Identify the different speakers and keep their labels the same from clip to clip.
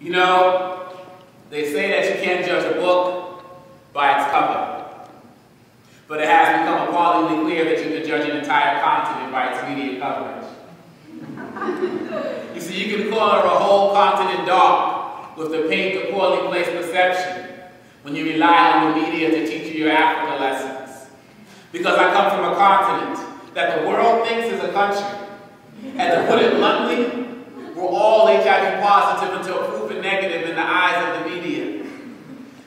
Speaker 1: You know, they say that you can't judge a book by its cover. But it has become appallingly clear that you can judge an entire continent by its media coverage. You see, you can color a whole continent dark with the paint of poorly placed perception when you rely on the media to teach you your Africa lessons. Because I come from a continent that the world thinks is a country. And to put it bluntly, we're all HIV positive until proven negative in the eyes of the media.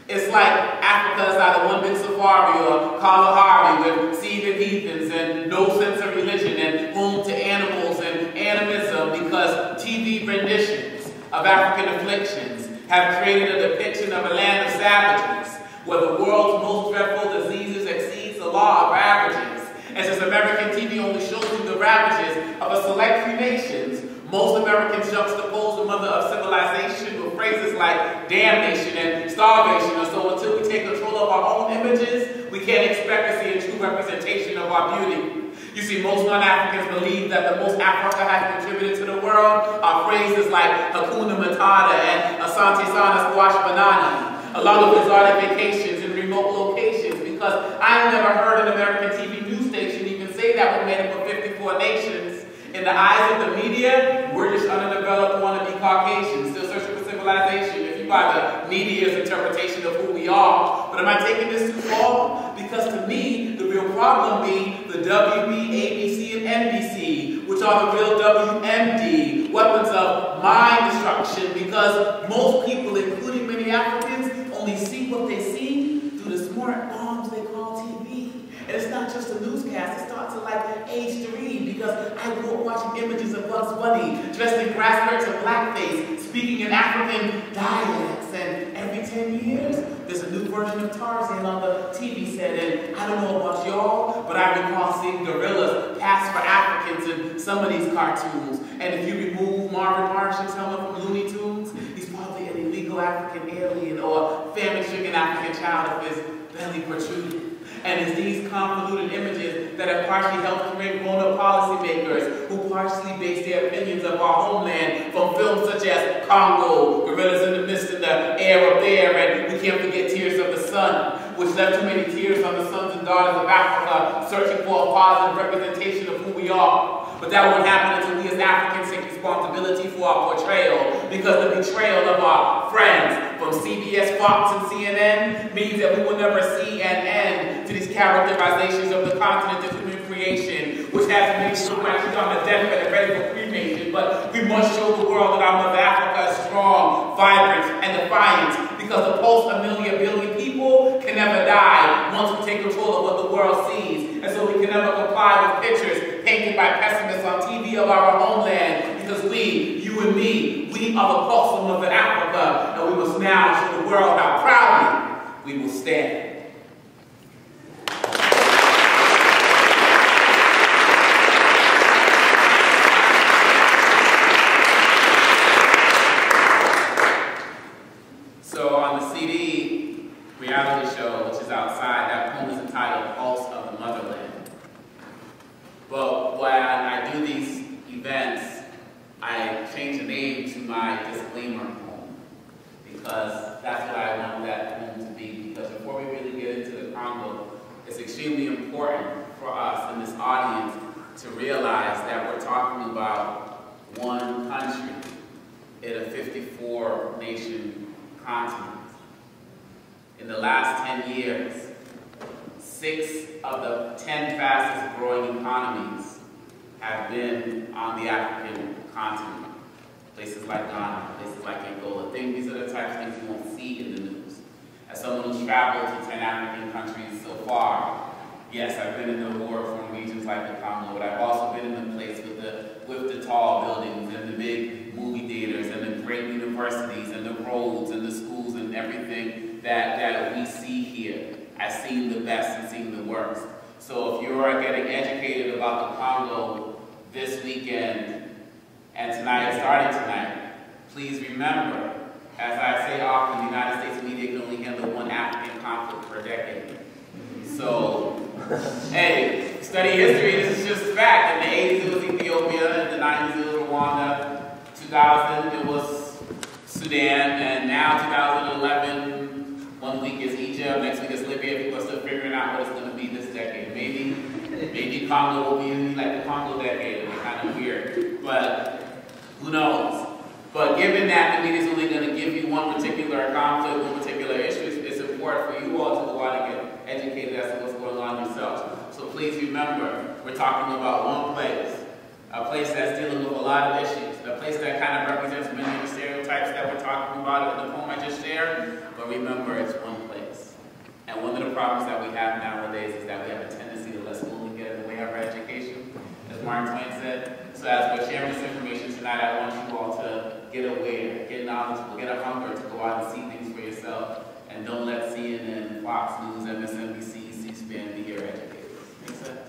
Speaker 1: It's like Africa is either one big safari or Kalahari with seething heathens and no sense of religion and home to animals and animism, because TV renditions of African afflictions have created a depiction of a land of savages where the world's most dreadful diseases exceeds the law of averages. And since American TV only shows you the ravages of a select few nations, most Americans juxtapose the mother of civilization with phrases like damnation and starvation. And so until we take control of our own images, we can't expect to see a true representation of our beauty. You see, most non-Africans believe that the most Africa has contributed to the world are phrases like Hakuna Matata and Asante Sana Squash Banana, along with exotic vacations in remote locations, because I have never heard an American TV news station even say that we're made up of 54 nations. In the eyes of the media, we're just underdeveloped wannabe Caucasians, still searching for civilization, if you buy the media's interpretation of who we are. But am I taking this too far? Because to me, the real problem be the WB, ABC, and NBC, which are the real WMD, weapons of mind destruction, because most people, including many Africans, only see what they see through the smart bombs they call TV. And it's not just a newscast, it starts at like age 3, because I grew up watching images of Bugs Bunny dressed in grass skirts and blackface, speaking in African dialects, and every 10 years, there's a new version of Tarzan on the TV set, and I don't know about y'all, but I recall seeing gorillas pass for Africans in some of these cartoons. And if you remove Marvin Martian's helmet from Looney Tunes, he's probably an illegal African alien or a famine-stricken African child if his belly protruded. And it's these convoluted images that have partially helped create grown-up policymakers who partially base their opinions of our homeland from films such as Congo, Gorillas in the Mist in the Air Up There, and we can't forget Tears of the Sun, which left too many tears on the sons and daughters of Africa searching for a positive representation of who we are. But that won't happen until we as Africans take responsibility for our portrayal, because the betrayal of our friends from CBS, Fox, and CNN means that we will never see an end to these characterizations of the continent of human creation, which has made so much on the deathbed and ready for cremation. But we must show the world that our Mother Africa is strong, vibrant, and defiant, because the post-1 billion people can never die once we take control of what the world sees. And so we can never comply with pictures painted by pessimists on TV of our homeland, because we, you and me, we are the pulse of Mother Africa, and we must now show the world how proudly we will stand. So on the CD reality show, which is outside, that poem is entitled Pulse of the Motherland. But when I do these events, I change the name to my disclaimer poem, because that's what I want that poem to be. Because before we really get into the Congo, it's extremely important for us in this audience to realize that we're talking about one country in a 54-nation continent. In the last 10 years, 6 of the 10 fastest growing economies have been on the African continent. Places like Ghana, places like Angola. These are the types of things you won't see in the news. As someone who's traveled to 10 African countries so far, yes, I've been in the war-torn regions like the Congo, but I've also been in the place with the tall buildings and the big movie theaters and the great universities and the roads and the schools and everything that we see here. I've seen the best and seen the worst. So if you are getting educated about the Congo this weekend and tonight, starting tonight, please remember, as I say often, the United States media can only handle one African conflict per decade. So, hey, study history, this is just fact. In the 80s it was Ethiopia, in the 90s it was Rwanda, 2000 it was Sudan, and now 2011, one week is Egypt, next week is Libya. People are still figuring out what it's going to be this decade. Maybe Congo will be like the Congo decade. It'll be kind of weird, but who knows? But given that the media is only going to give you one particular conflict, one particular issue, it's important for you all to go out and get educated as to what's going on yourselves. So please remember, we're talking about one place, a place that's dealing with a lot of issues, a place that kind of represents many of the stereotypes that we're talking about in the poem I just shared. But remember, it's one place. And one of the problems that we have nowadays is that we have a tendency to let schooling get in the way of our education, as Mark Twain said. So as we're sharing this information tonight, I want you all to get aware, get knowledgeable, get a hunger to go out and see things for yourself. And don't let CNN, Fox News, MSNBC, C-SPAN be your educators. Make sense?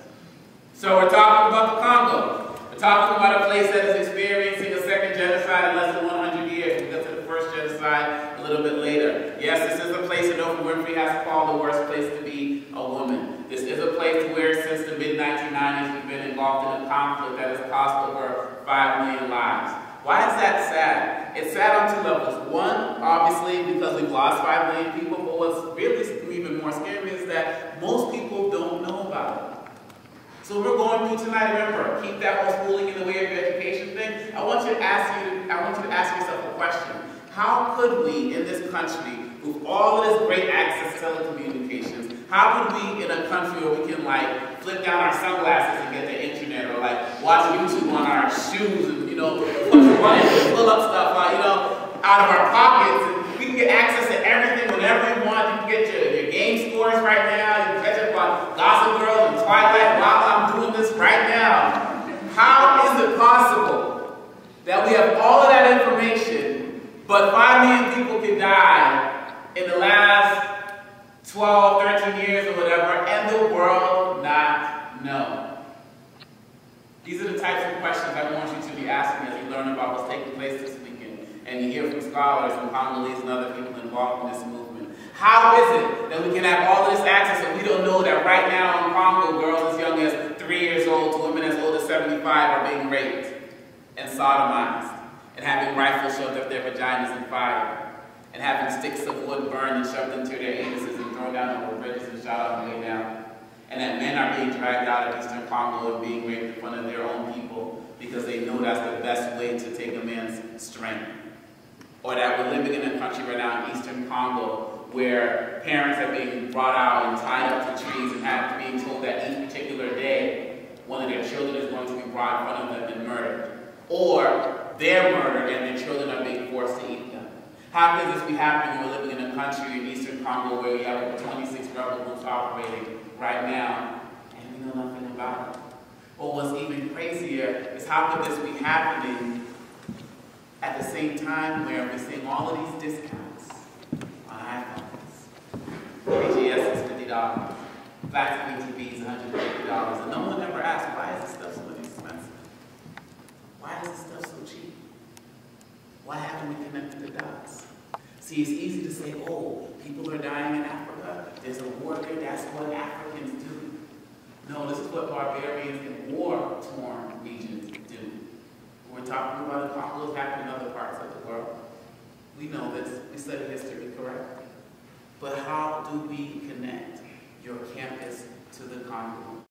Speaker 1: So we're talking about the Congo. We're talking about a place that is experiencing a second genocide in less than 100 years. We'll get to the first genocide a little bit later. Yes, this is a place that Oprah Winfrey has called the worst place to be a woman. This is a place where since the mid-1990s we've been involved in a conflict that has cost over 5 million lives. Why is that sad? It's sad on two levels. One, obviously, because we've lost 5 million people, but what's really even more scary is that most people don't know about it. So we're going through tonight, remember, keep that whole schooling in the way of your education thing. I want you to ask yourself a question. How could we, in this country, with all of this great access to telecommunications, how could we, in a country where we can, like, flip down our sunglasses and get the internet, or, like, watch YouTube on our shoes and, you know, pull up stuff, you know, out of our pockets, and we can get access to everything whenever we want. You can get your game scores right now. You can catch up on Gossip Girl and Twilight while I'm doing this right now. How is it possible that we have all of that information, but 5 million people can die in the last 12, 13 years or whatever, and the world not know? These are the types of questions I want you to be asking as you learn about what's taking place this weekend, and you hear from scholars and Congolese and other people involved in this movement. How is it that we can have all of this access and we don't know that right now in Congo, girls as young as 3 years old to women as old as 75 are being raped and sodomized, and having rifles shoved up their vaginas and fired, and having sticks of wood burned and shoved into their anuses and thrown down over bridges and shot on the way down, and that men are being dragged out of Eastern Congo and being raped in front of their own people because they know that's the best way to take a man's strength. Or that we're living in a country right now in Eastern Congo where parents are being brought out and tied up to trees and being told that each particular day one of their children is going to be brought in front of them and murdered. Or they're murdered and their children are being forced to eat them. How can this be happening when we're living in a country in Eastern Congo where we have over 26 rebel groups operating right now and we know nothing about it? Or what's even crazier is how could this be happening at the same time where we're seeing all of these discounts on iPhones? AGS is $50, flat screen TV is $150, and no one ever asked, why is this stuff so expensive? Why is this stuff so cheap? Why haven't we connected the dots? See, it's easy to say, oh, people are dying in Africa, there's a war there, that's what Africans do. No, this is what barbarians in war-torn regions do. We're talking about the Congo happening in other parts of the world. We know this, we study history correctly. But how do we connect your campus to the Congo?